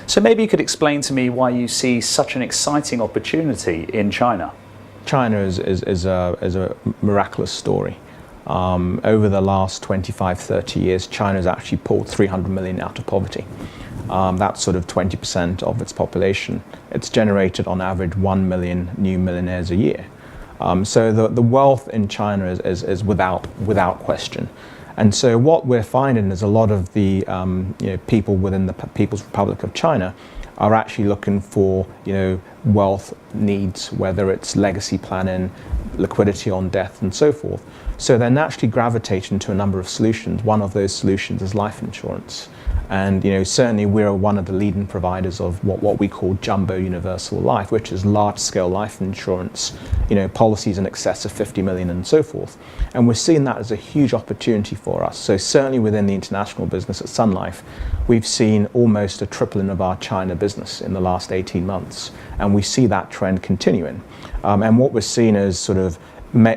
So maybe you could explain to me why you see such an exciting opportunity in China. China is a miraculous story. Over the last 25, 30 years, China has actually pulled 300 million out of poverty. That's sort of 20% of its population. It's generated on average 1 million new millionaires a year. So the wealth in China is without question. And so what we're finding is a lot of the people within the People's Republic of China are actually looking for wealth needs, whether it's legacy planning, liquidity on death, and so forth. So they're naturally gravitating to a number of solutions. One of those solutions is life insurance. And certainly we're one of the leading providers of what we call jumbo universal life, which is large-scale life insurance, policies in excess of 50 million and so forth. And we're seeing that as a huge opportunity for us. So certainly within the international business at Sun Life, we've seen almost a tripling of our China business in the last 18 months. And we see that trend continuing. And what we're seeing is sort of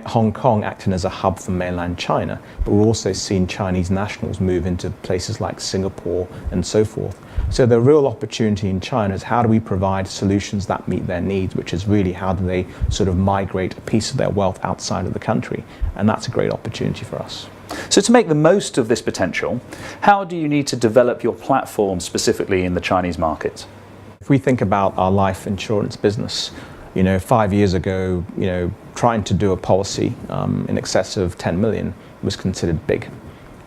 Hong Kong acting as a hub for mainland China, but we're also seeing Chinese nationals move into places like Singapore and so forth. So the real opportunity in China is how do we provide solutions that meet their needs, which is really how do they sort of migrate a piece of their wealth outside of the country. And that's a great opportunity for us. So to make the most of this potential, how do you need to develop your platform specifically in the Chinese market? If we think about our life insurance business, 5 years ago, trying to do a policy in excess of 10 million was considered big.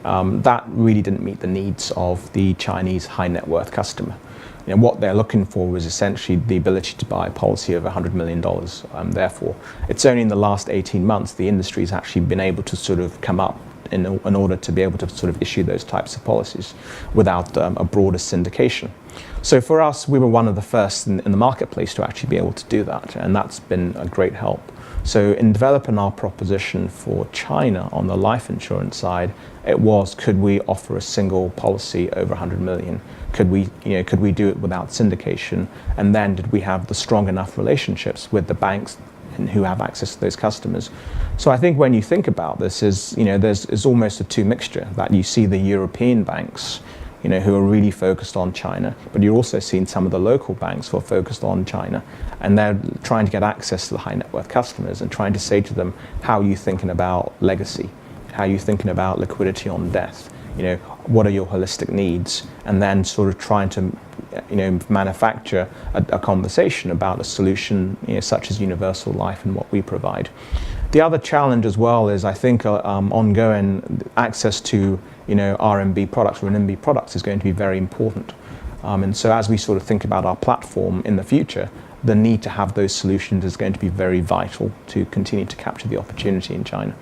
That really didn't meet the needs of the Chinese high net worth customer. What they're looking for was essentially the ability to buy a policy of $100 million. Therefore, it's only in the last 18 months the industry has actually been able to sort of come up in order to be able to sort of issue those types of policies without a broader syndication. So for us, we were one of the first in the marketplace to actually be able to do that, and that's been a great help. So in developing our proposition for China on the life insurance side, it was, could we offer a single policy over 100 million? Could we do it without syndication? And then did we have the strong enough relationships with the banks and who have access to those customers? So I think when you think about this, there's almost a two mixture that you see the European banks, who are really focused on China, but you're also seeing some of the local banks who are focused on China, and they're trying to get access to the high net worth customers and trying to say to them, how are you thinking about legacy? How are you thinking about liquidity on death? What are your holistic needs? And then sort of trying to manufacture a conversation about a solution such as universal life and what we provide. The other challenge as well is, I think, ongoing access to RMB products or renminbi products is going to be very important. And so as we sort of think about our platform in the future, the need to have those solutions is going to be very vital to continue to capture the opportunity in China.